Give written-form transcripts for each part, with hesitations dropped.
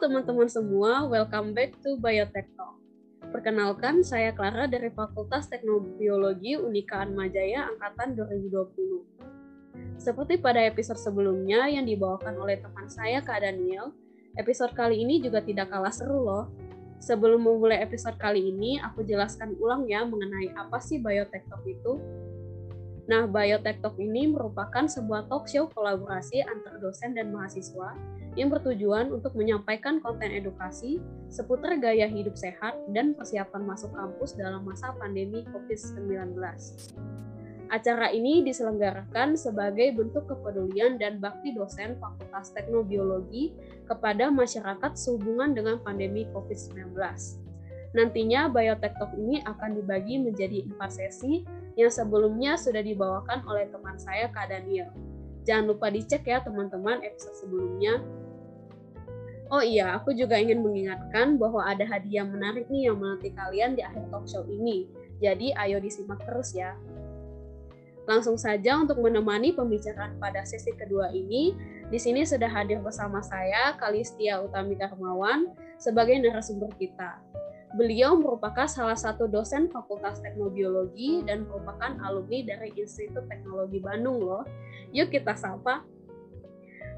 teman-teman semua, welcome back to Biotech Talk. Perkenalkan, saya Clara dari Fakultas Teknobiologi Unika Atmajaya Angkatan 2020. Seperti pada episode sebelumnya yang dibawakan oleh teman saya, Kak Daniel, episode kali ini juga tidak kalah seru loh. Sebelum memulai episode kali ini, aku jelaskan ulang ya mengenai apa sih Biotech Talk itu. Nah, Biotech Talk ini merupakan sebuah talk show kolaborasi antar dosen dan mahasiswa yang bertujuan untuk menyampaikan konten edukasi seputar gaya hidup sehat dan persiapan masuk kampus dalam masa pandemi COVID-19. Acara ini diselenggarakan sebagai bentuk kepedulian dan bakti dosen Fakultas Teknobiologi kepada masyarakat sehubungan dengan pandemi COVID-19. Nantinya Biotech Talk ini akan dibagi menjadi 4 sesi yang sebelumnya sudah dibawakan oleh teman saya, Kak Daniel. Jangan lupa dicek ya teman-teman episode sebelumnya. Oh iya, aku juga ingin mengingatkan bahwa ada hadiah menarik nih yang menanti kalian di akhir talk show ini. Jadi ayo disimak terus ya. Langsung saja untuk menemani pembicaraan pada sesi kedua ini, di sini sudah hadir bersama saya, Kalistia Utami Karmawan, sebagai narasumber kita. Beliau merupakan salah satu dosen Fakultas Teknobiologi dan merupakan alumni dari Institut Teknologi Bandung loh. Yuk kita sapa.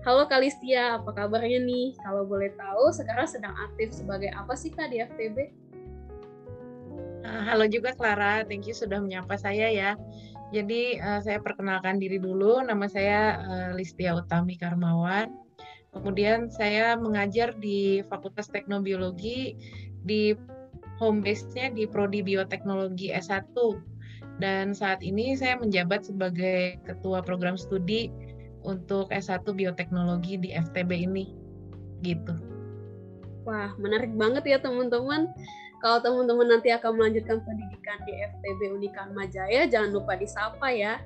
Halo Kalistia, apa kabarnya nih? Kalau boleh tahu, sekarang sedang aktif sebagai apa sih Kak di FTB? Halo juga Clara, thank you sudah menyapa saya ya. Jadi saya perkenalkan diri dulu, nama saya Listia Utami Karmawan. Kemudian saya mengajar di Fakultas Teknobiologi di home base-nya di Prodi Bioteknologi S1. Dan saat ini saya menjabat sebagai Ketua Program Studi untuk S1 Bioteknologi di FTB ini. Gitu. Wah, menarik banget ya teman-teman. Kalau teman-teman nanti akan melanjutkan pendidikan di FTB Unika Atmajaya, jangan lupa disapa ya.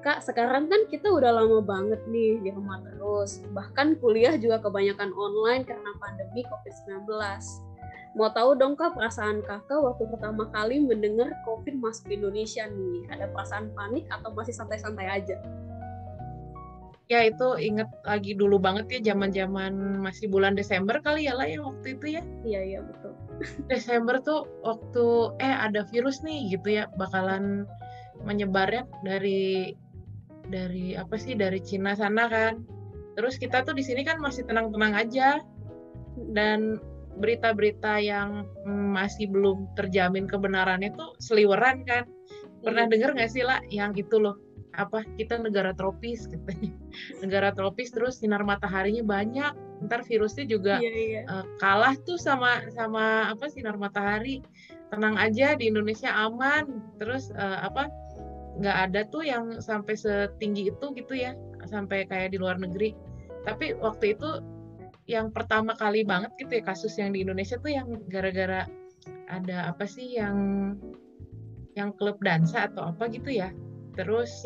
Kak, sekarang kan kita udah lama banget nih di rumah terus. Bahkan kuliah juga kebanyakan online karena pandemi COVID-19. Mau tahu dong Kak perasaan Kakak waktu pertama kali mendengar COVID masuk Indonesia nih? Ada perasaan panik atau masih santai-santai aja? Ya itu inget lagi dulu banget ya, zaman-zaman masih bulan Desember kali ya lah ya waktu itu ya. Iya betul. Desember tuh waktu ada virus nih gitu ya, bakalan menyebarnya dari Cina sana kan. Terus kita tuh di sini kan masih tenang-tenang aja, dan berita-berita yang masih belum terjamin kebenarannya tuh seliweran kan. Pernah dengar nggak sih lah yang itu loh, kita negara tropis katanya. Negara tropis terus sinar mataharinya banyak, ntar virusnya juga kalah tuh sama sinar matahari. Tenang aja, di Indonesia aman. Terus nggak ada tuh yang sampai setinggi itu gitu ya, sampai kayak di luar negeri. Tapi waktu itu yang pertama kali banget gitu ya kasus yang di Indonesia tuh yang gara-gara ada yang klub dansa atau apa gitu ya. Terus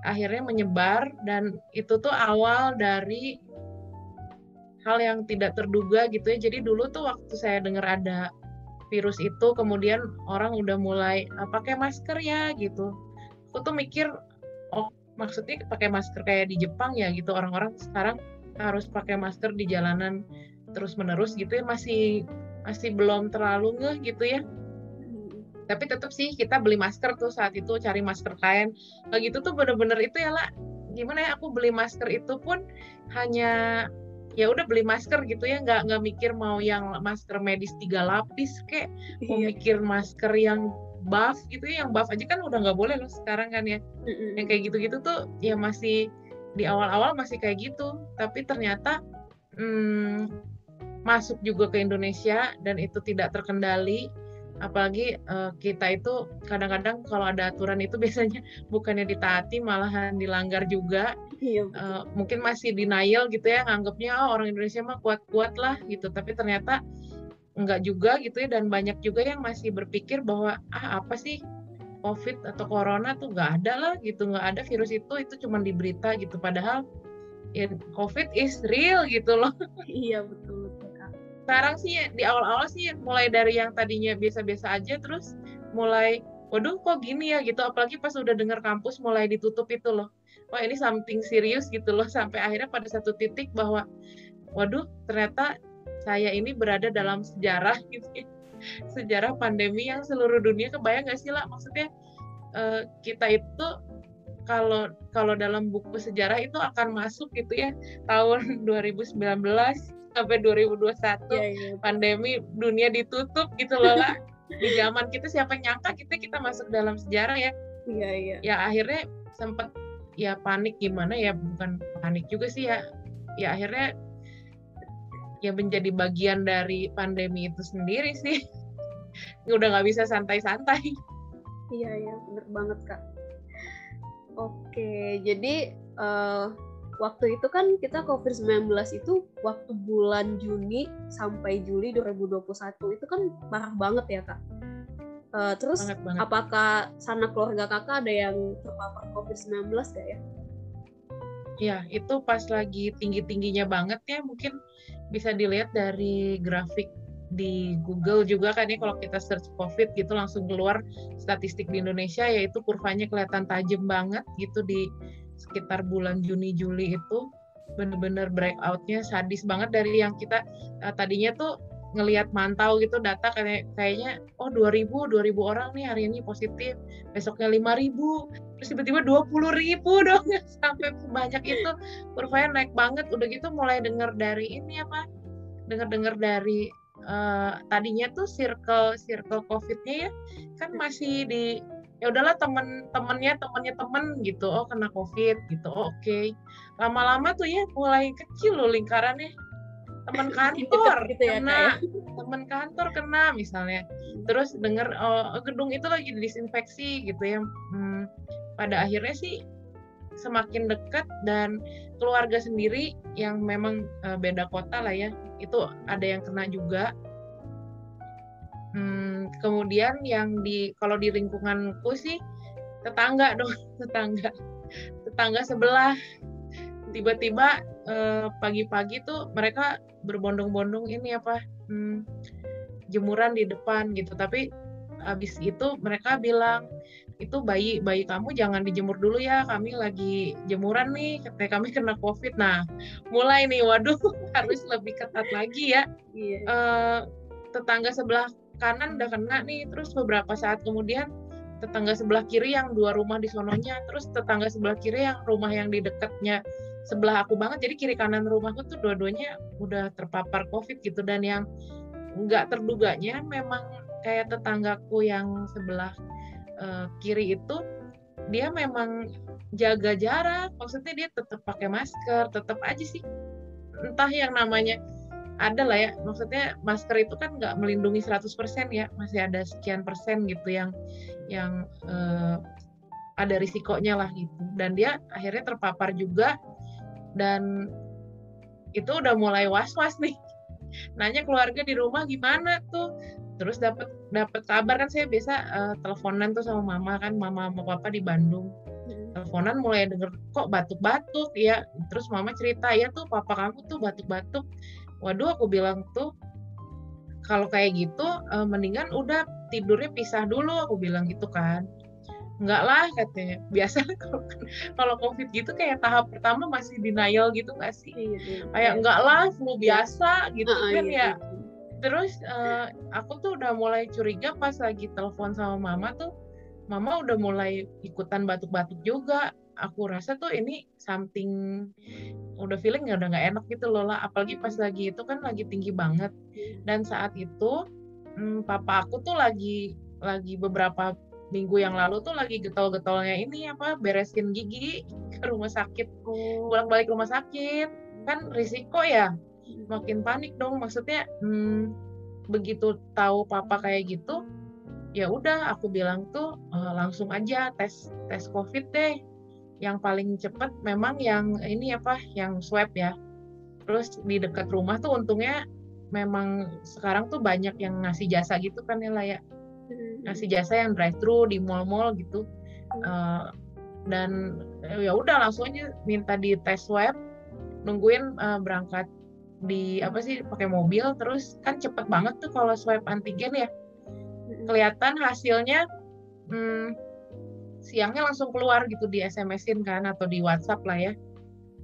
akhirnya menyebar, dan itu tuh awal dari hal yang tidak terduga gitu ya. Jadi dulu tuh waktu saya dengar ada virus itu, kemudian orang udah mulai pakai masker ya gitu. Aku tuh mikir, oh maksudnya pakai masker kayak di Jepang ya gitu, orang-orang sekarang harus pakai masker di jalanan terus-menerus gitu ya, masih belum terlalu ngeh gitu ya. Tapi tetap sih kita beli masker tuh saat itu, cari masker kain. Kayak gitu tuh bener-bener itu ya lah, gimana ya, aku beli masker itu pun hanya ya udah beli masker gitu ya, nggak mikir mau yang masker medis 3 lapis kayak mau mikir masker yang buff gitu ya. Yang buff aja kan udah nggak boleh loh sekarang kan ya. Yang kayak gitu-gitu tuh ya masih di awal-awal masih kayak gitu, tapi ternyata masuk juga ke Indonesia dan itu tidak terkendali. Apalagi kita itu kadang-kadang kalau ada aturan itu biasanya bukannya ditaati malahan dilanggar juga. Mungkin masih denial gitu ya, nganggapnya orang Indonesia mah kuat-kuat lah gitu, tapi ternyata enggak juga gitu ya. Dan banyak juga yang masih berpikir bahwa apa sih COVID atau Corona tuh nggak ada lah gitu, nggak ada virus itu cuma di berita gitu, padahal COVID is real gitu loh. Iya betul Kak. Sekarang sih di awal-awal sih mulai dari yang tadinya biasa-biasa aja, terus mulai waduh kok gini ya gitu, apalagi pas udah dengar kampus mulai ditutup itu loh, wah ini something serius gitu loh, sampai akhirnya pada satu titik bahwa waduh ternyata saya ini berada dalam sejarah gitu ya. Sejarah pandemi yang seluruh dunia, kebayang nggak sih lah, maksudnya kita itu kalau dalam buku sejarah itu akan masuk gitu ya tahun 2019 sampai 2021 pandemi dunia ditutup gitu loh lah. Di zaman kita siapa nyangka kita masuk dalam sejarah ya. Ya akhirnya sempat ya panik, gimana ya, bukan panik juga sih ya. Ya akhirnya ya menjadi bagian dari pandemi itu sendiri sih. Udah nggak bisa santai-santai. Iya, bener banget Kak. Oke, jadi waktu itu kan kita COVID-19 itu waktu bulan Juni sampai Juli 2021 itu kan parah banget ya Kak. Terus banget. Apakah sana keluarga Kakak ada yang terpapar COVID-19 gak ya? Ya, itu pas lagi tinggi-tingginya banget ya, mungkin bisa dilihat dari grafik di Google juga kan ya, kalau kita search COVID gitu langsung keluar statistik di Indonesia, yaitu kurvanya kelihatan tajam banget gitu di sekitar bulan Juni-Juli itu, bener-bener breakout-nya sadis banget dari yang kita tadinya tuh ngelihat mantau gitu data kayaknya 2000 orang nih hari ini positif, besoknya 5.000, terus tiba-tiba 20.000 dong, sampai sebanyak itu, kurvanya naik banget. Udah gitu mulai dengar dari dari tadinya tuh circle COVID-nya ya kan masih di ya udahlah temen-temennya temen gitu, kena COVID gitu, oke. Lama-lama tuh ya mulai kecil loh lingkarannya, teman kantor gitu ya, kena, Kak, ya? Teman kantor kena misalnya, terus dengar gedung itu lagi disinfeksi gitu ya. Pada akhirnya sih semakin dekat, dan keluarga sendiri yang memang beda kota lah ya, itu ada yang kena juga. Kemudian yang kalau di lingkunganku sih tetangga sebelah tiba-tiba pagi-pagi tuh mereka berbondong-bondong jemuran di depan gitu, tapi habis itu mereka bilang, itu bayi kamu jangan dijemur dulu ya, kami lagi jemuran nih, katanya kami kena COVID. Nah mulai nih, waduh harus lebih ketat lagi ya. Tetangga sebelah kanan udah kena nih, terus beberapa saat kemudian tetangga sebelah kiri yang 2 rumah di sononya, terus tetangga sebelah kiri yang rumah yang di dekatnya sebelah aku banget, jadi kiri kanan rumahku tuh dua-duanya udah terpapar COVID gitu. Dan yang nggak terduganya memang kayak tetanggaku yang sebelah kiri itu, dia memang jaga jarak, maksudnya dia tetap pakai masker, tetap aja sih, entah yang namanya ada lah ya, maksudnya masker itu kan nggak melindungi 100% ya, masih ada sekian persen gitu yang ada risikonya lah gitu. Dan dia akhirnya terpapar juga, dan itu udah mulai was-was nih, nanya keluarga di rumah gimana tuh. Terus dapat kabar kan, saya biasa teleponan tuh sama mama kan, mama sama papa di Bandung. Teleponan mulai denger kok batuk-batuk ya, terus mama cerita ya tuh papa kamu tuh batuk-batuk. Waduh, aku bilang tuh kalau kayak gitu mendingan udah tidurnya pisah dulu, aku bilang gitu kan. Enggak lah katanya, biasa kalau COVID gitu kayak tahap pertama masih denial gitu nggak sih? Kayak enggak lah, flu biasa gitu kan ya. Terus aku tuh udah mulai curiga pas lagi telepon sama mama tuh, mama udah mulai ikutan batuk-batuk juga. Aku rasa tuh ini something, udah feeling udah nggak enak gitu loh lah. Apalagi pas lagi itu kan lagi tinggi banget. Dan saat itu papa aku tuh lagi beberapa minggu yang lalu tuh lagi getol-getolnya beresin gigi ke rumah sakit, bolak-balik rumah sakit, kan risiko ya, makin panik dong. Maksudnya begitu tahu papa kayak gitu, ya udah aku bilang tuh langsung aja tes COVID deh, yang paling cepat memang yang yang swab ya. Terus di dekat rumah tuh untungnya memang sekarang tuh banyak yang ngasih jasa gitu kan ya lah ya, ngasih jasa yang drive thru di mall-mall gitu. Dan ya udah langsung aja minta di tes swab, nungguin berangkat pakai mobil. Terus kan cepet banget tuh kalau swab antigen ya, kelihatan hasilnya siangnya langsung keluar gitu, di SMS-in kan atau di WhatsApp lah ya.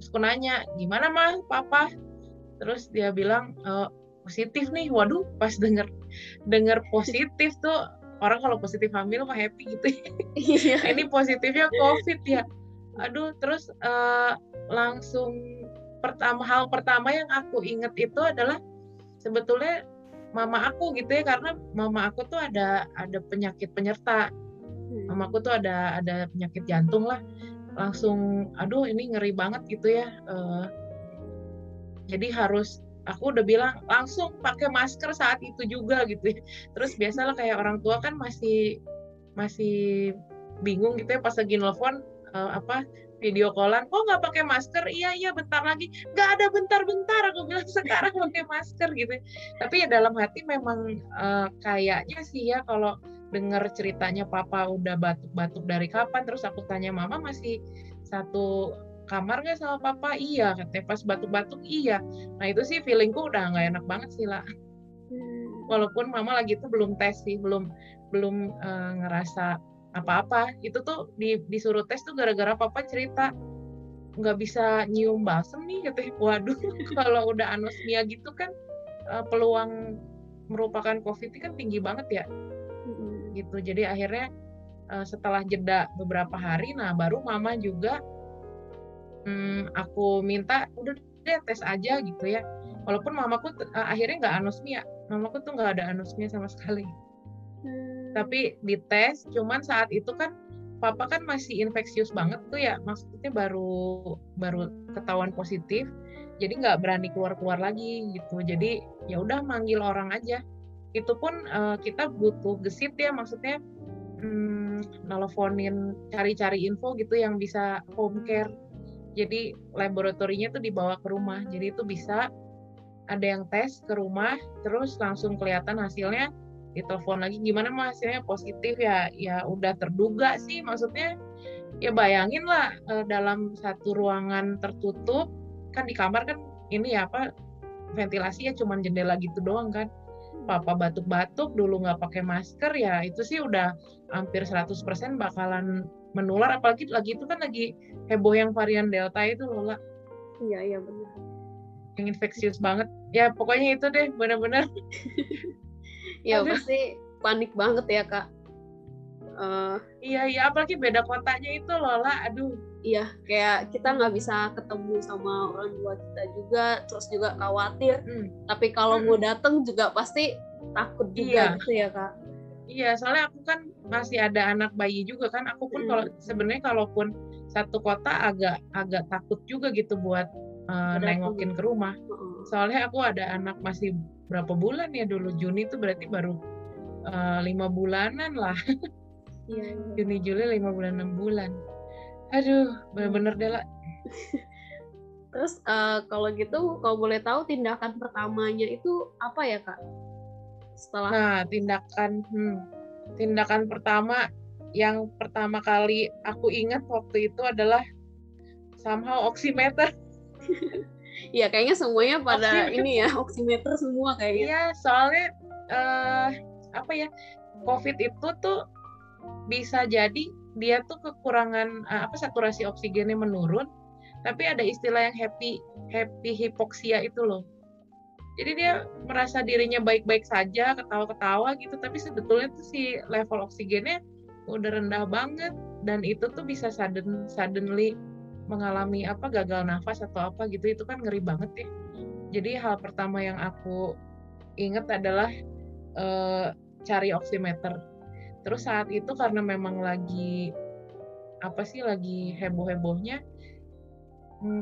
Terus aku nanya, gimana mah papa? Terus dia bilang positif nih. Waduh, pas denger positif tuh, orang kalau positif hamil mah happy gitu ya. Iya. Nah, ini positifnya COVID ya. Aduh, terus langsung hal pertama yang aku inget itu adalah sebetulnya mama aku gitu ya, karena mama aku tuh ada penyakit penyerta. Mamaku tuh ada penyakit jantung lah. Langsung, aduh ini ngeri banget gitu ya. Jadi aku udah bilang langsung pakai masker saat itu juga gitu ya. Terus biasalah kayak orang tua kan masih bingung gitu ya pas lagi nelfon video callan, kok nggak pakai masker? Iya bentar lagi. Nggak ada bentar-bentar, aku bilang sekarang pakai masker gitu. Tapi ya dalam hati memang kayaknya sih ya, kalau dengar ceritanya papa udah batuk-batuk dari kapan, terus aku tanya mama masih satu kamar nggak sama papa? Iya, katanya pas batuk-batuk iya. Nah itu sih feelingku udah nggak enak banget sih lah. Walaupun mama lagi tuh belum tes sih, belum ngerasa apa-apa. Itu tuh disuruh tes tuh gara-gara papa cerita nggak bisa nyium balsem nih, katanya. Waduh, kalau udah anosmia gitu kan peluang merupakan COVID kan tinggi banget ya. Gitu. Jadi akhirnya setelah jeda beberapa hari, nah baru mama juga aku minta udah deh tes aja gitu ya. Walaupun mamaku akhirnya nggak anosmia. Mamaku tuh nggak ada anosmia sama sekali. Tapi dites, cuman saat itu kan papa kan masih infeksius banget tuh ya, maksudnya baru ketahuan positif, jadi nggak berani keluar lagi gitu. Jadi ya udah manggil orang aja. Itu pun kita butuh gesit ya, maksudnya nelfonin, cari-cari info gitu yang bisa home care. Jadi laboratorinya tuh dibawa ke rumah, jadi itu bisa ada yang tes ke rumah, terus langsung kelihatan hasilnya. Ditelepon lagi, gimana mas hasilnya positif ya? Ya udah terduga sih, maksudnya ya bayangin lah dalam satu ruangan tertutup kan, di kamar kan ini ya ventilasi ya cuman jendela gitu doang kan. Papa batuk-batuk dulu nggak pakai masker, ya itu sih udah hampir 100% bakalan menular, apalagi lagi itu kan lagi heboh yang varian Delta itu loh lah. Iya benar. Yang infeksius banget. Ya pokoknya itu deh benar-benar. Ya pasti panik banget ya kak. Iya apalagi beda kotanya itu loh lah, aduh. Iya, kayak kita nggak bisa ketemu sama orang tua kita juga, terus juga khawatir. Tapi kalau mau datang juga pasti takut juga gitu ya kak. Iya, soalnya aku kan masih ada anak bayi juga kan. Aku pun sebenarnya kalaupun satu kota agak takut juga gitu buat nengokin ke rumah. Soalnya aku ada anak masih berapa bulan ya dulu, Juni itu berarti baru 5 bulanan lah. Iya. Juni Juli 5 bulan 6 bulan. Aduh, bener-bener deh lah. Terus kalau gitu, kalau boleh tahu tindakan pertamanya itu apa ya kak? Nah, tindakan pertama yang pertama kali aku ingat waktu itu adalah somehow oximeter. Iya, kayaknya semuanya pada ini ya, oximeter semua kayaknya. Iya, soalnya COVID itu tuh bisa jadi dia tuh kekurangan saturasi oksigennya menurun, tapi ada istilah yang happy hipoksia itu loh. Jadi dia merasa dirinya baik-baik saja, ketawa-ketawa gitu, tapi sebetulnya tuh si level oksigennya udah rendah banget, dan itu tuh bisa suddenly mengalami gagal nafas atau apa gitu. Itu kan ngeri banget ya. Jadi hal pertama yang aku ingat adalah cari oximeter. Terus saat itu karena memang lagi heboh-hebohnya,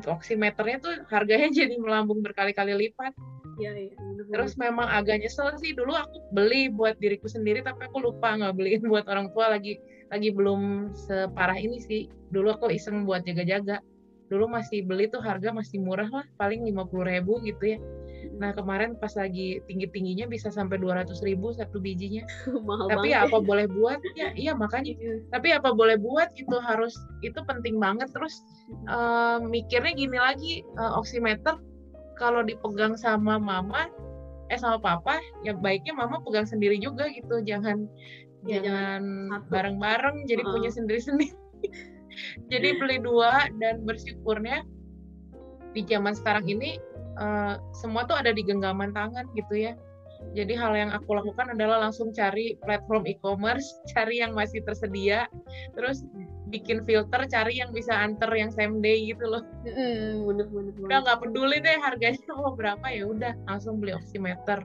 oximeternya tuh harganya jadi melambung berkali-kali lipat. Iya. Terus memang agak nyesel sih, dulu aku beli buat diriku sendiri tapi aku lupa nggak beliin buat orang tua, lagi belum separah ini sih. Dulu aku iseng buat jaga-jaga. Dulu masih beli tuh harga masih murah lah, paling 50.000 gitu ya. Nah kemarin pas lagi tinggi-tingginya bisa sampai 200.000 satu bijinya. Tapi ya apa boleh buat ya, iya makanya. Tapi apa boleh buat gitu, itu penting banget. Terus mikirnya gini lagi, oximeter kalau dipegang sama sama papa, ya baiknya mama pegang sendiri juga gitu, jangan bareng-bareng, jadi punya sendiri-sendiri. Jadi beli 2, dan bersyukurnya di zaman sekarang ini semua tuh ada di genggaman tangan gitu ya. Jadi hal yang aku lakukan adalah langsung cari platform e-commerce, cari yang masih tersedia, terus bikin filter, cari yang bisa anter yang same day gitu loh. Bener. Udah nggak peduli deh harganya mau berapa, ya udah langsung beli oximeter.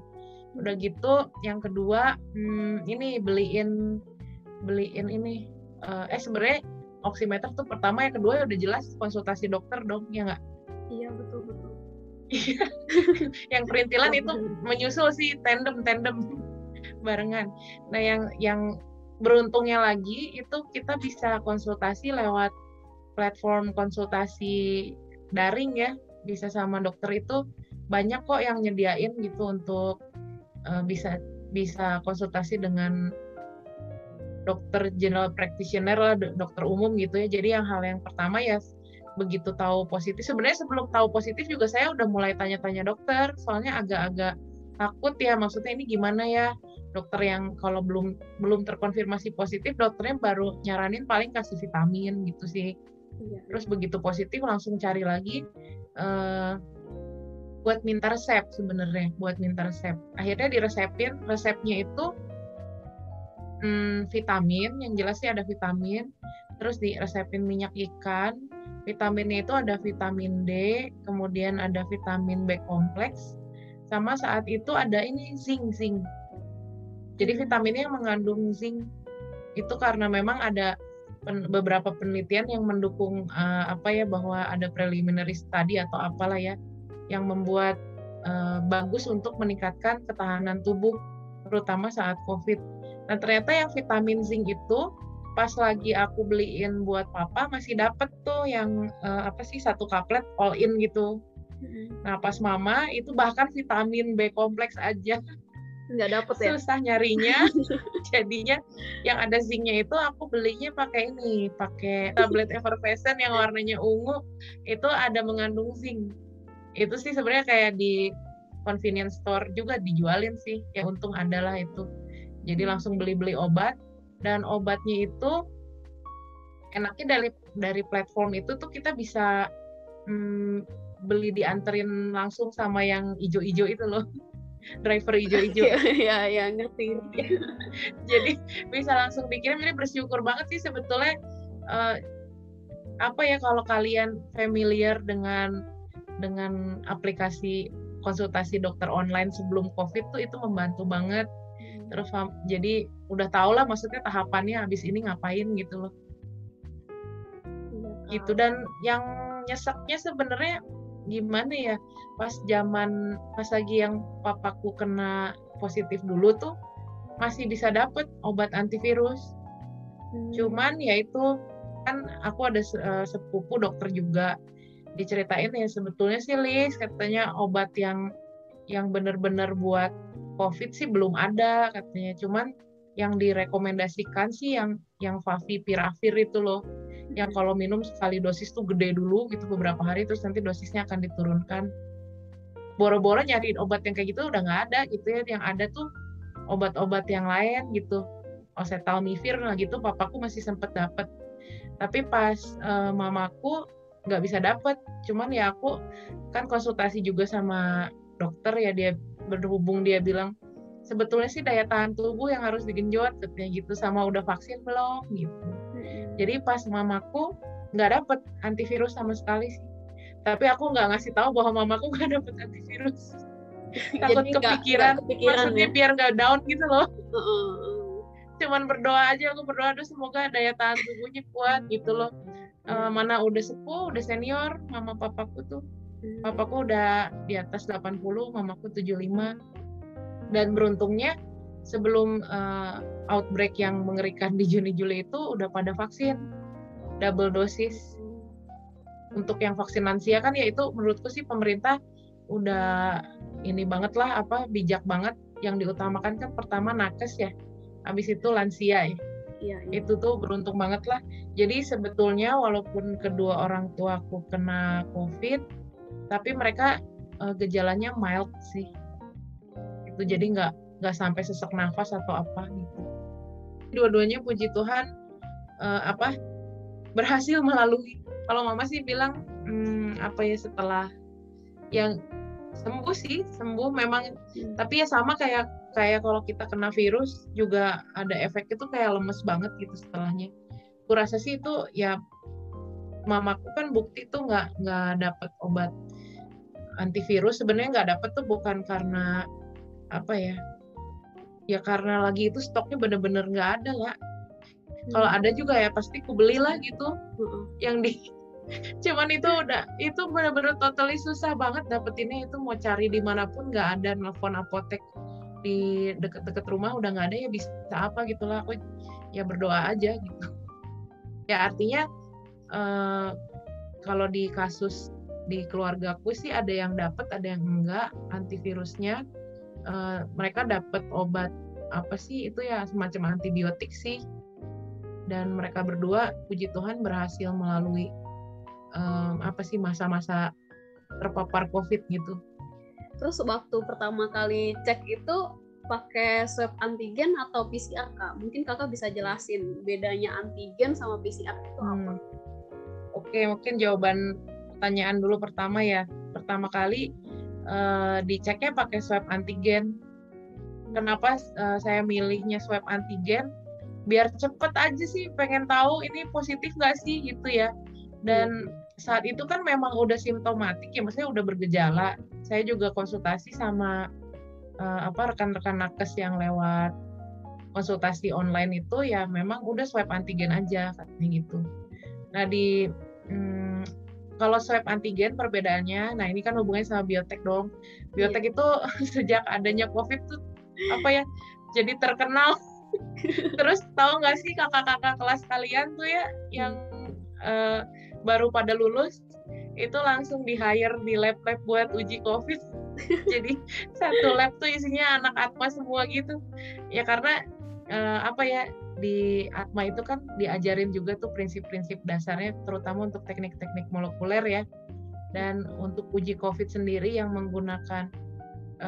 Udah gitu, yang kedua ini beliin ini. Sebenarnya oximeter tuh pertama, yang kedua ya udah jelas konsultasi dokter dong, ya nggak? Iya betul. Yang perintilan itu menyusul sih, tandem barengan. Nah yang beruntungnya lagi itu kita bisa konsultasi lewat platform konsultasi daring ya, bisa sama dokter itu banyak kok yang nyediain gitu untuk bisa konsultasi dengan dokter general practitioner lah, dokter umum gitu ya. Jadi hal yang pertama ya begitu tahu positif, sebenarnya sebelum tahu positif juga saya udah mulai tanya-tanya dokter, soalnya agak-agak takut ya, maksudnya ini gimana ya dokter yang kalau belum terkonfirmasi positif, dokternya baru nyaranin paling kasih vitamin gitu sih. Terus begitu positif langsung cari lagi buat minta resep sebenarnya, akhirnya diresepin, resepnya itu vitamin, yang jelas sih ada vitamin, terus diresepin minyak ikan. Vitaminnya itu ada vitamin D, kemudian ada vitamin B kompleks, sama saat itu ada ini zinc. Jadi vitaminnya yang mengandung zinc itu karena memang ada beberapa penelitian yang mendukung bahwa ada preliminary study atau apalah ya yang membuat bagus untuk meningkatkan ketahanan tubuh terutama saat COVID. Nah ternyata yang vitamin zinc itu pas lagi aku beliin buat papa masih dapet tuh yang satu kaplet all in gitu. Nah pas mama itu bahkan vitamin B kompleks aja nggak dapet ya, susah nyarinya. Jadinya yang ada zincnya itu aku belinya pakai tablet effervescent yang warnanya ungu, itu ada mengandung zinc. Itu sih sebenarnya kayak di convenience store juga dijualin sih, ya untung adalah itu. Jadi langsung beli obat. Dan obatnya itu enaknya dari platform itu tuh kita bisa beli dianterin langsung sama yang ijo-ijo itu loh, driver ijo-ijo. ya ngerti. Jadi bisa langsung dikirim, jadi bersyukur banget sih sebetulnya. Kalau kalian familiar dengan aplikasi konsultasi dokter online sebelum COVID tuh itu membantu banget. Terus jadi udah tau lah maksudnya tahapannya habis ini ngapain gitu loh. Gitu. Dan yang nyeseknya sebenarnya gimana ya, pas lagi yang papaku kena positif dulu tuh masih bisa dapet obat antivirus. Cuman ya itu kan aku ada sepupu dokter juga, diceritain ya sebetulnya sih Lis, katanya obat yang benar-benar buat COVID sih belum ada katanya. Cuman yang direkomendasikan sih yang favipiravir itu loh. Yang kalau minum sekali dosis tuh gede dulu gitu beberapa hari, terus nanti dosisnya akan diturunkan. Boro-boro nyari obat yang kayak gitu udah nggak ada gitu ya. Yang ada tuh obat-obat yang lain gitu. Oseltamivir lah gitu, papaku masih sempet dapet. Tapi pas mamaku nggak bisa dapet. Cuman ya aku kan konsultasi juga sama dokter ya, dia berhubung dia bilang sebetulnya sih daya tahan tubuh yang harus digenjot katanya gitu, sama udah vaksin belum gitu. Jadi pas mamaku nggak dapet antivirus sama sekali sih. Tapi aku nggak ngasih tahu bahwa mamaku nggak dapet antivirus. Takut kepikiran maksudnya ya? Biar nggak down gitu loh. Cuman berdoa aja, aku berdoa semoga daya tahan tubuhnya kuat gitu loh. Mana udah sepuh, udah senior, mama papaku tuh. Papaku udah di atas 80, mamaku 75. Dan beruntungnya sebelum outbreak yang mengerikan di Juni-Juli itu udah pada vaksin double dosis. Untuk yang vaksin lansia kan ya itu menurutku sih pemerintah udah ini banget lah, bijak banget. Yang diutamakan kan pertama nakes ya, habis itu lansia ya. Iya. Itu tuh beruntung banget lah. Jadi sebetulnya walaupun kedua orang tuaku kena COVID, tapi mereka gejalanya mild sih. Itu jadi nggak sampai sesak nafas atau apa gitu. Dua-duanya puji Tuhan berhasil melalui. Kalau mama sih bilang setelah yang Sembuh sih, sembuh memang. Tapi ya sama kayak kalau kita kena virus juga ada efek itu kayak lemes banget gitu setelahnya. Kurasa sih itu ya, mamaku kan bukti tuh nggak dapet obat antivirus. Sebenarnya nggak dapet tuh bukan karena apa ya karena lagi itu stoknya bener-bener nggak ada lah. Kalau ada juga ya pasti ku belilah gitu. Yang di cuman itu bener-bener totally susah banget dapetinnya. Itu mau cari dimanapun nggak ada, nelfon apotek di deket-deket rumah udah nggak ada, ya bisa apa gitulah. Aku ya berdoa aja gitu. Ya artinya kalau di kasus di keluargaku sih ada yang dapat, ada yang enggak antivirusnya. Mereka dapat obat apa sih itu ya, semacam antibiotik sih. Dan mereka berdua puji Tuhan berhasil melalui masa-masa terpapar COVID gitu. Terus waktu pertama kali cek itu pakai swab antigen atau PCR, Kak? Mungkin Kakak bisa jelasin bedanya antigen sama PCR itu apa? Oke, mungkin jawaban pertanyaan dulu pertama ya. Pertama kali diceknya pakai swab antigen. Kenapa saya milihnya swab antigen? Biar cepet aja sih, pengen tahu ini positif nggak sih gitu ya. Dan saat itu kan memang udah simptomatik ya, maksudnya udah bergejala. Saya juga konsultasi sama rekan-rekan nakes yang lewat konsultasi online itu ya memang udah swab antigen aja katanya gitu. Nah kalau swab antigen perbedaannya, nah ini kan hubungannya sama biotek dong. Biotek itu sejak adanya COVID tuh jadi terkenal. Terus tahu nggak sih kakak-kakak kelas kalian tuh ya yang baru pada lulus itu langsung di-hire di lab-lab buat uji COVID. Jadi satu lab tuh isinya anak Atma semua gitu. Ya karena di Atma itu kan diajarin juga tuh prinsip-prinsip dasarnya, terutama untuk teknik-teknik molekuler ya. Dan untuk uji COVID sendiri yang menggunakan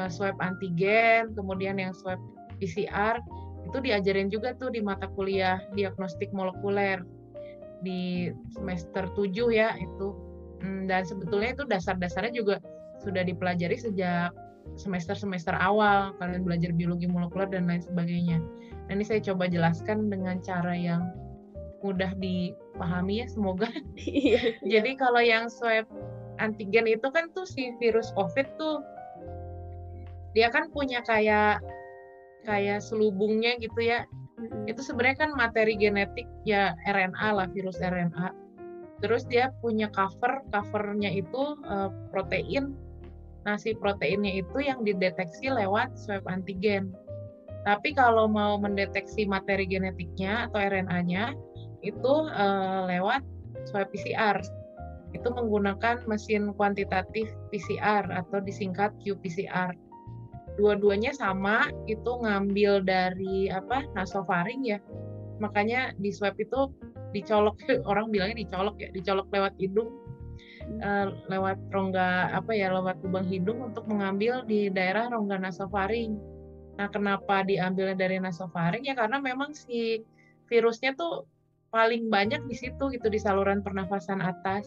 swab antigen, kemudian yang swab PCR, itu diajarin juga tuh di mata kuliah diagnostik molekuler di semester 7 ya itu. Dan sebetulnya itu dasar-dasarnya juga sudah dipelajari sejak semester-semester awal, kalian belajar biologi molekuler dan lain sebagainya. Nah, ini saya coba jelaskan dengan cara yang mudah dipahami ya, semoga. Jadi kalau yang swab antigen itu kan tuh si virus COVID tuh dia kan punya kayak selubungnya gitu ya. Itu sebenarnya kan materi genetik ya, RNA lah, virus RNA. Terus dia punya covernya itu protein. Nah, si proteinnya itu yang dideteksi lewat swab antigen. Tapi kalau mau mendeteksi materi genetiknya atau RNA-nya itu lewat swab PCR. Itu menggunakan mesin kuantitatif PCR atau disingkat qPCR. Dua-duanya sama, itu ngambil dari nasofaring ya. Makanya di swab itu dicolok, orang bilangnya dicolok lewat hidung, lewat rongga lewat lubang hidung untuk mengambil di daerah rongga nasofaring. Nah, kenapa diambilnya dari nasofaring ya karena memang si virusnya tuh paling banyak di situ gitu, di saluran pernafasan atas.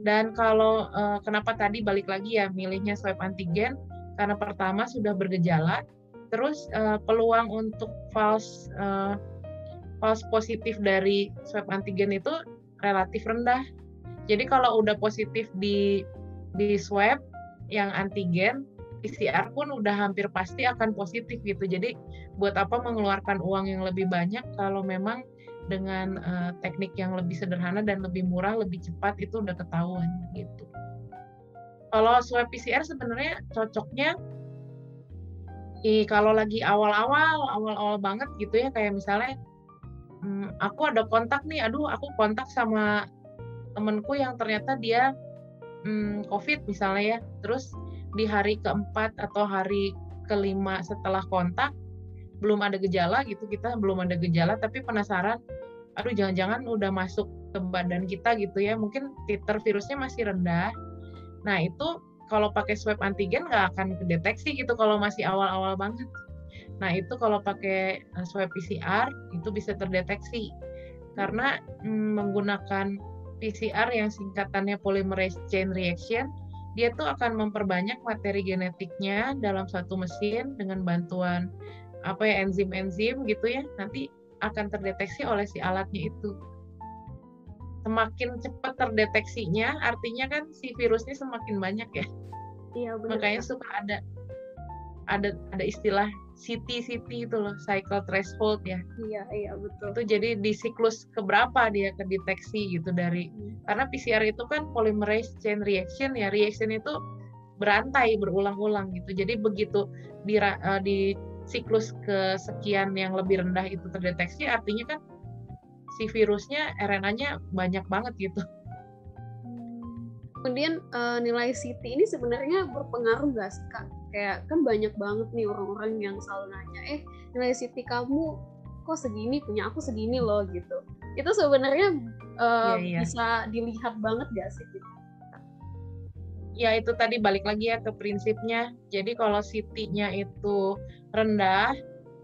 Dan kalau kenapa tadi balik lagi ya milihnya swab antigen, karena pertama sudah bergejala, terus peluang untuk false positif dari swab antigen itu relatif rendah. Jadi kalau udah positif di swab yang antigen, PCR pun udah hampir pasti akan positif gitu. Jadi buat apa mengeluarkan uang yang lebih banyak kalau memang dengan teknik yang lebih sederhana dan lebih murah, lebih cepat, itu udah ketahuan gitu. Kalau swab PCR sebenarnya cocoknya kalau lagi awal-awal banget gitu ya, kayak misalnya aku ada kontak nih, aku kontak sama temenku yang ternyata dia COVID misalnya ya, terus di hari keempat atau hari kelima setelah kontak belum ada gejala gitu, kita belum ada gejala tapi penasaran, jangan-jangan udah masuk ke badan kita gitu ya, mungkin titer virusnya masih rendah. Nah itu kalau pakai swab antigen nggak akan kedeteksi gitu kalau masih awal-awal banget. Nah itu kalau pakai swab PCR itu bisa terdeteksi karena menggunakan PCR yang singkatannya polymerase chain reaction dia tuh akan memperbanyak materi genetiknya dalam satu mesin dengan bantuan enzim-enzim gitu ya, nanti akan terdeteksi oleh si alatnya itu. Semakin cepat terdeteksinya, artinya kan si virusnya semakin banyak ya. Iya, benar. Makanya suka ada istilah CT itu loh, cycle threshold ya. Iya betul. Itu jadi di siklus keberapa dia kedeteksi gitu karena PCR itu kan polymerase chain reaction ya, reaction itu berantai berulang-ulang gitu. Jadi begitu di siklus kesekian yang lebih rendah itu terdeteksi, artinya kan si virusnya RNA-nya banyak banget gitu. Kemudian nilai CT ini sebenarnya berpengaruh nggak sih Kak? Kayak kan banyak banget nih orang-orang yang selalu nanya, nilai CT kamu kok segini, punya aku segini loh gitu. Itu sebenarnya bisa dilihat banget nggak sih? Gitu? Ya itu tadi balik lagi ya ke prinsipnya. Jadi kalau CT-nya itu rendah,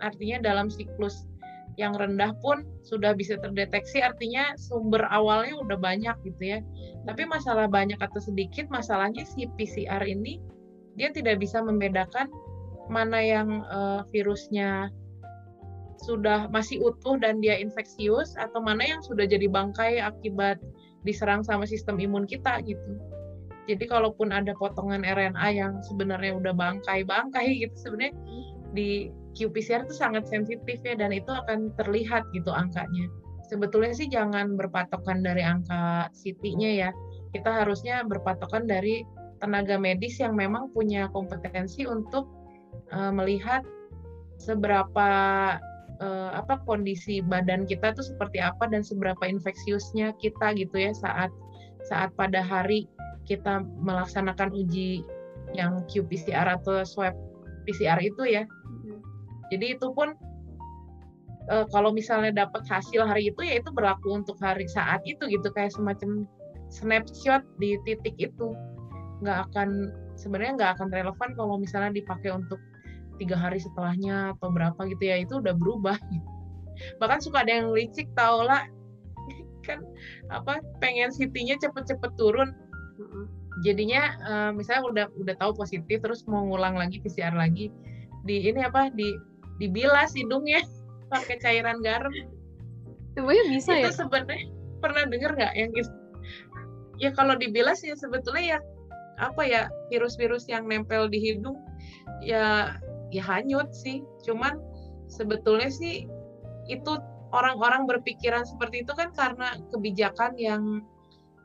artinya dalam siklus yang rendah pun sudah bisa terdeteksi, artinya sumber awalnya udah banyak gitu ya. Tapi masalah banyak atau sedikit, masalahnya si PCR ini dia tidak bisa membedakan mana yang virusnya sudah masih utuh dan dia infeksius, atau mana yang sudah jadi bangkai akibat diserang sama sistem imun kita gitu. Jadi kalaupun ada potongan RNA yang sebenarnya udah bangkai gitu, sebenarnya di qPCR itu sangat sensitif ya, dan itu akan terlihat gitu angkanya. Sebetulnya sih jangan berpatokan dari angka CT-nya ya. Kita harusnya berpatokan dari tenaga medis yang memang punya kompetensi untuk melihat seberapa kondisi badan kita tuh seperti apa dan seberapa infeksiusnya kita gitu ya saat pada hari kita melaksanakan uji yang qPCR atau swab PCR itu ya. Jadi itu pun kalau misalnya dapat hasil hari itu, ya itu berlaku untuk saat itu gitu, kayak semacam snapshot di titik itu. Sebenarnya nggak akan relevan kalau misalnya dipakai untuk 3 hari setelahnya atau berapa gitu ya, itu udah berubah. Bahkan suka ada yang licik tau lah, kan pengen CT-nya cepet-cepet turun. Jadinya misalnya udah tahu positif, terus mau ngulang lagi PCR lagi, dibilas hidungnya pakai cairan garam. Sebenarnya bisa itu ya? Itu sebenarnya pernah dengar nggak yang gitu? Ya kalau dibilas ya sebetulnya ya virus-virus yang nempel di hidung ya hanyut sih. Cuman sebetulnya sih itu orang-orang berpikiran seperti itu kan karena kebijakan yang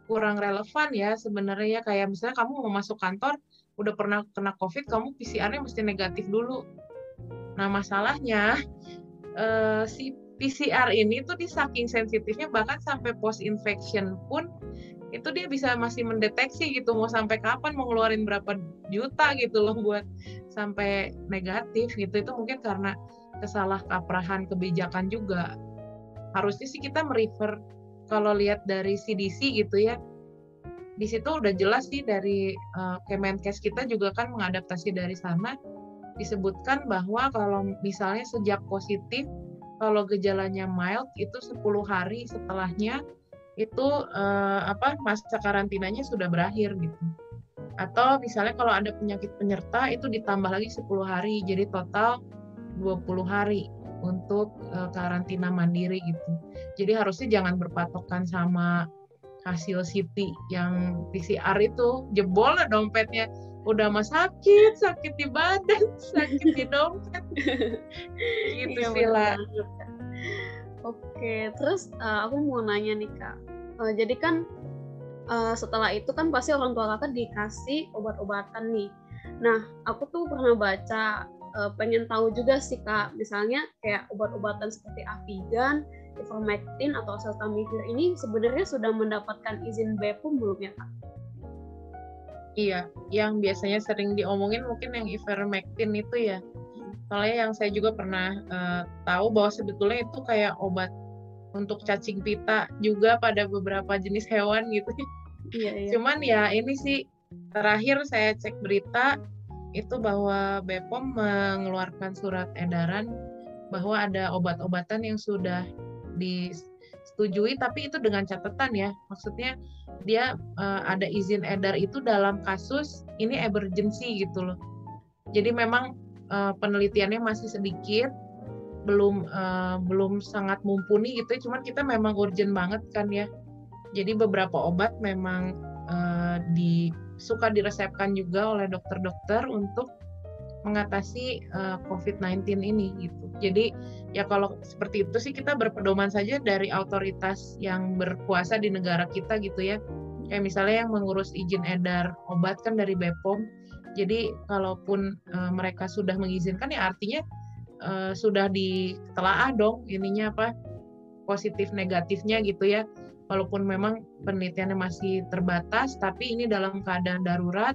kurang relevan ya sebenarnya. Kayak misalnya kamu mau masuk kantor udah pernah kena COVID, kamu PCR-nya mesti negatif dulu. Nah masalahnya si PCR ini tuh saking sensitifnya, bahkan sampai post infection pun itu dia bisa masih mendeteksi gitu, mau sampai kapan, mau ngeluarin berapa juta gitu loh buat sampai negatif gitu. Itu mungkin karena kesalahkaprahan kebijakan juga. Harusnya sih kita merefer, kalau lihat dari CDC gitu ya, di situ udah jelas sih dari Kemenkes kita juga kan mengadaptasi dari sana, disebutkan bahwa kalau misalnya sejak positif, kalau gejalanya mild itu 10 hari setelahnya itu masa karantinanya sudah berakhir gitu. Atau misalnya kalau ada penyakit penyerta itu ditambah lagi 10 hari, jadi total 20 hari untuk karantina mandiri gitu. Jadi harusnya jangan berpatokan sama hasil CT yang PCR itu, jebol lah dompetnya. Udah mah sakit di badan, sakit di dompet. Gitu sih lah. Oke, terus aku mau nanya nih Kak. Jadi kan setelah itu kan pasti orang tua Kakak dikasih obat-obatan nih. Nah, aku tuh pernah baca, pengen tahu juga sih Kak, misalnya kayak obat-obatan seperti Avigan, Ivermectin atau Oseltamivir ini sebenarnya sudah mendapatkan izin BPOM belum ya Kak? Iya, yang biasanya sering diomongin mungkin yang Ivermectin itu ya. Soalnya yang saya juga pernah tahu bahwa sebetulnya itu kayak obat untuk cacing pita juga pada beberapa jenis hewan gitu. Iya. Cuman ya ini sih terakhir saya cek berita itu bahwa BPOM mengeluarkan surat edaran bahwa ada obat-obatan yang sudah di disetujui, tapi itu dengan catatan ya. Maksudnya dia ada izin edar itu dalam kasus ini emergency gitu loh. Jadi memang penelitiannya masih sedikit, belum sangat mumpuni gitu ya. Cuman kita memang urgent banget kan ya. Jadi beberapa obat memang suka diresepkan juga oleh dokter-dokter untuk mengatasi COVID-19 ini gitu. Jadi ya kalau seperti itu sih kita berpedoman saja dari otoritas yang berkuasa di negara kita gitu ya. Kayak misalnya yang mengurus izin edar obat kan dari BPOM. Jadi kalaupun mereka sudah mengizinkan ya artinya sudah ditelaah dong ininya apa positif negatifnya gitu ya. Walaupun memang penelitiannya masih terbatas, tapi ini dalam keadaan darurat.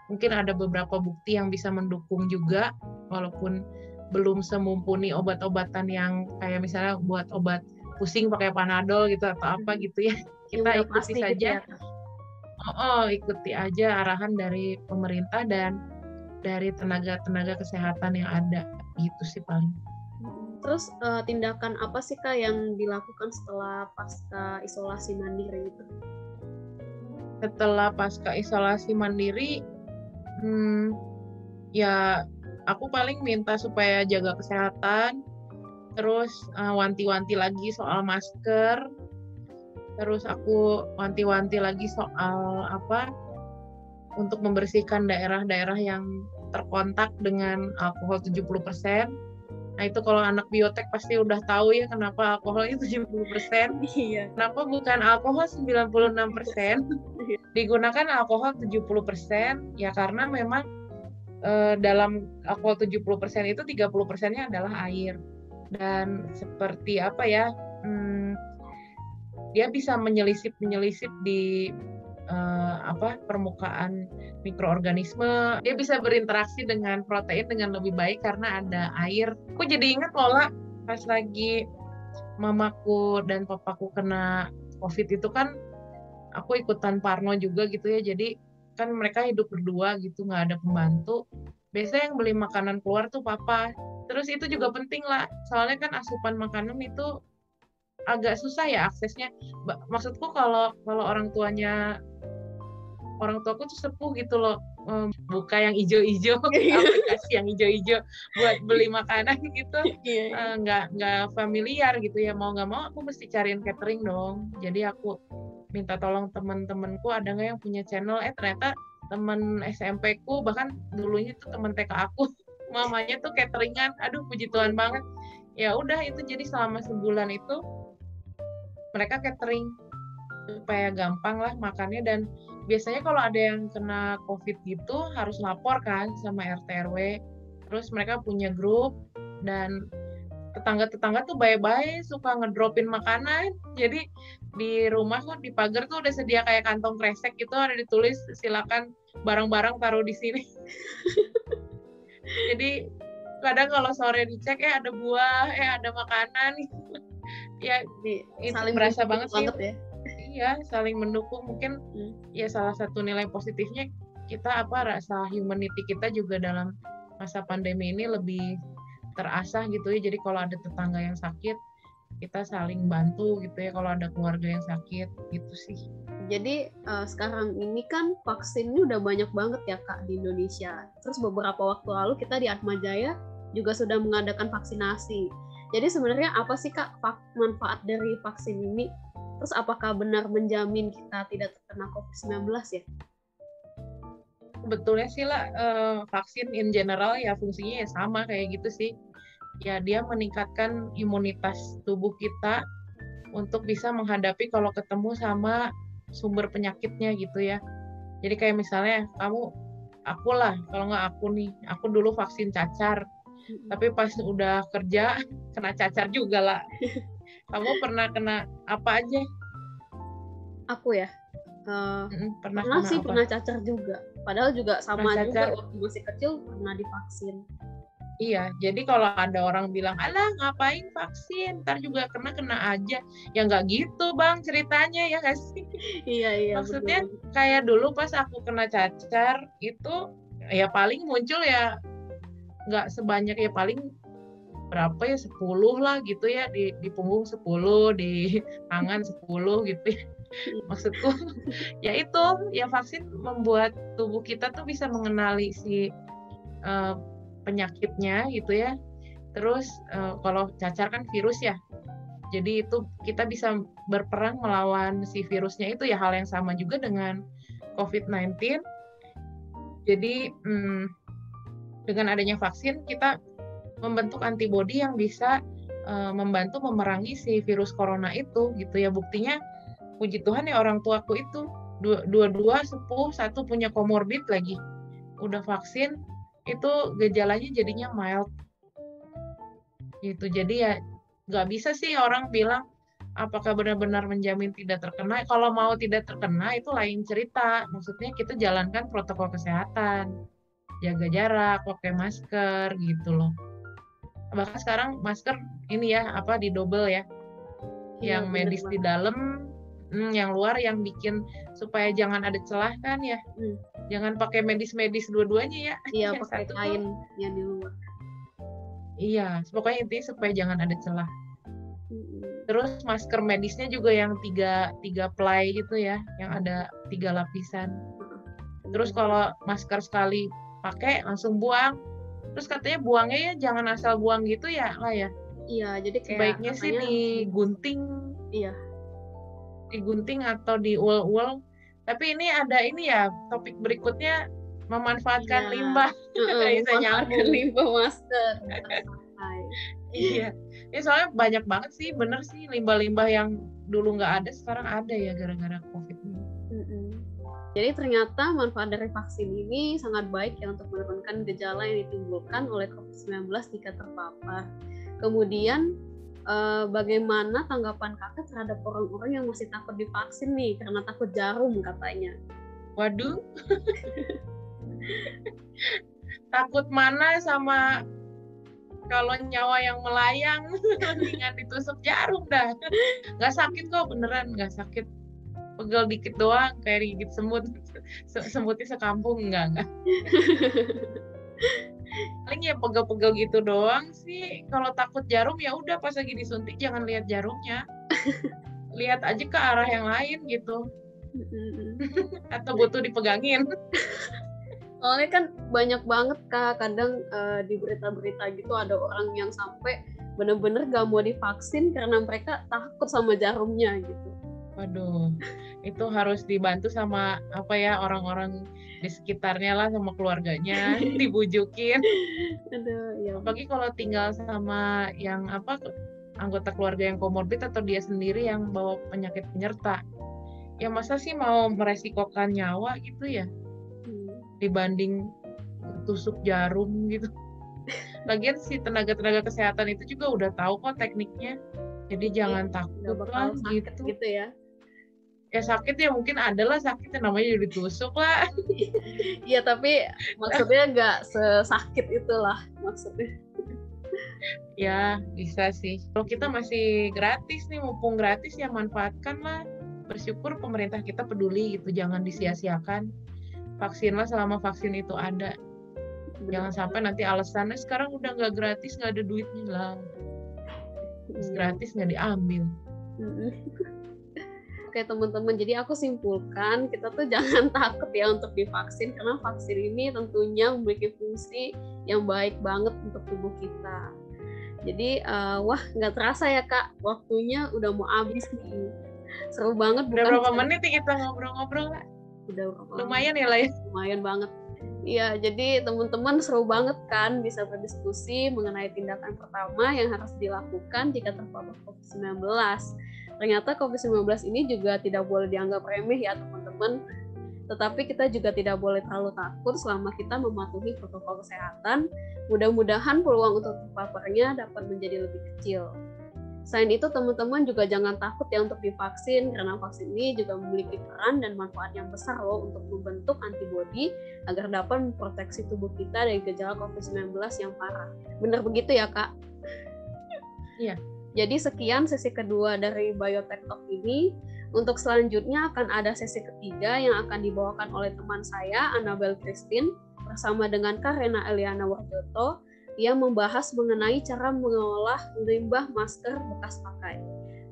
Mungkin ada beberapa bukti yang bisa mendukung juga, walaupun belum semumpuni obat-obatan yang kayak misalnya buat obat pusing pakai Panadol gitu atau apa gitu ya. Kita ikuti saja. Gitu ya. Ikuti aja arahan dari pemerintah dan dari tenaga-tenaga kesehatan yang ada. Gitu sih paling. Terus tindakan apa sih Kak yang dilakukan setelah pasca isolasi mandiri itu? Setelah pasca isolasi mandiri, ya aku paling minta supaya jaga kesehatan, terus wanti-wanti lagi soal masker, terus aku wanti-wanti lagi soal untuk membersihkan daerah-daerah yang terkontak dengan alkohol 70%. Nah itu kalau anak biotek pasti udah tahu ya kenapa alkoholnya 70%. Iya. Kenapa bukan alkohol 96%? Digunakan alkohol 70% ya karena memang dalam alkohol 70% itu 30%-nya adalah air. Dan seperti dia bisa menyelisip di permukaan mikroorganisme. Dia bisa berinteraksi dengan protein dengan lebih baik karena ada air. Aku jadi ingat Lola pas lagi mamaku dan papaku kena COVID itu kan aku ikutan parno juga gitu ya. Jadi kan mereka hidup berdua gitu, nggak ada pembantu. Biasanya yang beli makanan keluar tuh papa. Terus itu juga penting lah, soalnya kan asupan makanan itu agak susah ya aksesnya. Maksudku kalau orang tuaku tuh sepuh gitu loh, buka yang ijo-ijo, aplikasi yang ijo-ijo buat beli makanan gitu, nggak familiar gitu ya, mau nggak mau aku mesti cariin catering dong. Jadi aku minta tolong teman-temanku ada nggak yang punya channel, ternyata teman SMP-ku bahkan dulunya tuh teman TK aku, mamanya tuh cateringan, aduh puji Tuhan banget. Ya udah itu jadi selama sebulan itu mereka catering supaya gampang lah makannya. Dan biasanya kalau ada yang kena COVID gitu harus lapor kan sama RT RW. Terus mereka punya grup dan tetangga-tetangga tuh baik-baik suka ngedropin makanan. Jadi di rumah tuh di pagar tuh udah sedia kayak kantong kresek gitu, ada ditulis silakan barang-barang taruh di sini. Jadi kadang kalau sore dicek ada buah, ada makanan. Ya itu berasa banget sih. Ya? Iya, saling mendukung. Mungkin ya salah satu nilai positifnya kita rasa humanity kita juga dalam masa pandemi ini lebih terasah gitu ya. Jadi kalau ada tetangga yang sakit, kita saling bantu gitu ya kalau ada keluarga yang sakit gitu sih. Jadi sekarang ini kan vaksin ini udah banyak banget ya Kak di Indonesia. Terus beberapa waktu lalu kita di Atmajaya juga sudah mengadakan vaksinasi. Jadi sebenarnya apa sih Kak manfaat dari vaksin ini? Terus apakah benar menjamin kita tidak terkena COVID-19 ya? Sebetulnya sih lah vaksin in general ya fungsinya ya sama kayak gitu sih. Ya dia meningkatkan imunitas tubuh kita untuk bisa menghadapi kalau ketemu sama sumber penyakitnya gitu ya. Jadi kayak misalnya aku lah, kalau nggak aku dulu vaksin cacar. Tapi pas udah kerja kena cacar juga lah. Kamu pernah kena apa aja? Aku ya pernah cacar juga. Padahal juga sama juga waktu masih kecil pernah divaksin. Iya, jadi kalau ada orang bilang, alah ngapain vaksin, ntar juga kena aja. Ya nggak gitu bang ceritanya ya nggak sih? Iya. Maksudnya betul. Kayak dulu pas aku kena cacar itu ya paling muncul ya nggak sebanyak ya paling berapa ya, 10 lah gitu ya, di punggung 10, di tangan 10 gitu ya. Maksudku ya itu, ya vaksin membuat tubuh kita tuh bisa mengenali si penyakitnya gitu ya. Terus kalau cacar kan virus ya, jadi itu kita bisa berperang melawan si virusnya itu ya, hal yang sama juga dengan COVID-19. Jadi dengan adanya vaksin kita membentuk antibodi yang bisa membantu memerangi si virus corona itu gitu ya. Buktinya puji Tuhan ya, orang tuaku itu dua-dua sepuh, satu punya komorbid lagi, udah vaksin, itu gejalanya jadinya mild gitu. Jadi ya nggak bisa sih orang bilang apakah benar-benar menjamin tidak terkena. Kalau mau tidak terkena itu lain cerita, maksudnya kita jalankan protokol kesehatan, jaga jarak, pakai masker gitu loh. Bahkan sekarang masker ini ya, di double ya, yang medis di dalam, yang luar yang bikin supaya jangan ada celah kan ya. Jangan pakai medis-medis dua-duanya ya. Iya, pakai kain yang di luar. Iya, pokoknya intinya supaya jangan ada celah. Terus masker medisnya juga yang tiga ply gitu ya, yang ada 3 lapisan. Terus kalau masker sekali pakai langsung buang. Terus katanya buangnya ya jangan asal buang gitu ya lah ya. Iya, jadi kayak sebaiknya sih digunting. Iya. Digunting atau diul-ul. Tapi ini ada ini ya, topik berikutnya memanfaatkan limbah. Bisa nyambung limbah masker. Iya. Ya soalnya banyak banget sih, bener sih, limbah-limbah yang dulu nggak ada sekarang ada ya gara-gara COVID ini. Jadi ternyata manfaat dari vaksin ini sangat baik ya untuk menurunkan gejala yang ditimbulkan oleh COVID-19 jika terpapar. Kemudian bagaimana tanggapan kakak terhadap orang-orang yang masih takut divaksin nih karena takut jarum katanya? Waduh. Takut mana sama kalau nyawa yang melayang, mendingan ditusuk jarum dah. Nggak sakit kok, beneran nggak sakit. Pegel dikit doang, kayak digigit semut. Semutnya sekampung, enggak. Paling ya pegel-pegel gitu doang sih. Kalau takut jarum ya udah pas lagi disuntik jangan lihat jarumnya. Lihat aja ke arah yang lain gitu. Atau butuh dipegangin. Soalnya kan banyak banget Kak, kadang di berita-berita gitu ada orang yang sampai bener-bener gak mau divaksin karena mereka takut sama jarumnya gitu. Waduh, itu harus dibantu sama orang-orang di sekitarnya lah, sama keluarganya, dibujukin. Aduh, ya. Apalagi kalau tinggal sama yang anggota keluarga yang komorbid atau dia sendiri yang bawa penyakit penyerta. Ya masa sih mau meresikokan nyawa gitu ya? Dibanding tusuk jarum gitu. Lagian si tenaga-tenaga kesehatan itu juga udah tahu kok tekniknya. Jadi jangan takut lah gitu ya. Ya sakit ya mungkin adalah sakit yang namanya ditusuk lah. Iya tapi maksudnya nggak sesakit itulah maksudnya. Ya bisa sih. Kalau kita masih gratis nih, mumpung gratis ya manfaatkan lah. Bersyukur pemerintah kita peduli gitu, jangan disia-siakan. Vaksinlah selama vaksin itu ada. Jangan sampai nanti alasannya sekarang udah nggak gratis, nggak ada duitnya lah. Gratis nggak diambil. Oke teman-teman, jadi aku simpulkan kita tuh jangan takut ya untuk divaksin karena vaksin ini tentunya memiliki fungsi yang baik banget untuk tubuh kita. Jadi nggak terasa ya Kak, waktunya udah mau habis nih. Seru banget. Udah berapa menit nih kita ngobrol-ngobrol Kak? Udah berapa? Lumayan ya lah ya. Lumayan banget. Iya, jadi teman-teman seru banget kan bisa berdiskusi mengenai tindakan pertama yang harus dilakukan jika terpapar COVID-19. Ternyata COVID-19 ini juga tidak boleh dianggap remeh ya teman-teman. Tetapi kita juga tidak boleh terlalu takut selama kita mematuhi protokol kesehatan. Mudah-mudahan peluang untuk terpaparnya dapat menjadi lebih kecil. Selain itu teman-teman juga jangan takut ya untuk divaksin karena vaksin ini juga memiliki peran dan manfaat yang besar loh untuk membentuk antibodi agar dapat memproteksi tubuh kita dari gejala COVID-19 yang parah. Benar begitu ya Kak? Iya. Jadi sekian sesi kedua dari Biotech Talk ini. Untuk selanjutnya akan ada sesi ketiga yang akan dibawakan oleh teman saya, Annabel Christine, bersama dengan Kak Rena Eliana Warjoto. Ia membahas mengenai cara mengolah limbah masker bekas pakai.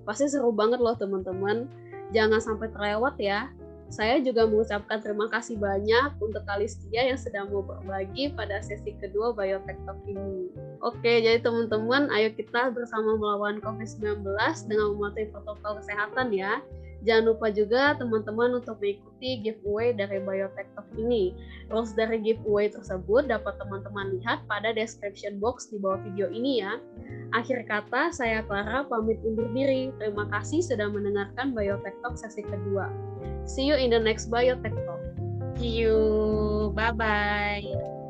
Pasti seru banget loh teman-teman. Jangan sampai terlewat ya. Saya juga mengucapkan terima kasih banyak untuk Kalistia yang sedang mau berbagi pada sesi kedua Biotech Talk ini. Oke, jadi teman-teman, ayo kita bersama melawan COVID-19 dengan mematuhi protokol kesehatan ya. Jangan lupa juga teman-teman untuk mengikuti giveaway dari Biotech Talk ini. Rules dari giveaway tersebut dapat teman-teman lihat pada description box di bawah video ini ya. Akhir kata, saya Clara pamit undur diri. Terima kasih sudah mendengarkan Biotech Talk sesi kedua. See you in the next Biotech Talk. See you. Bye-bye.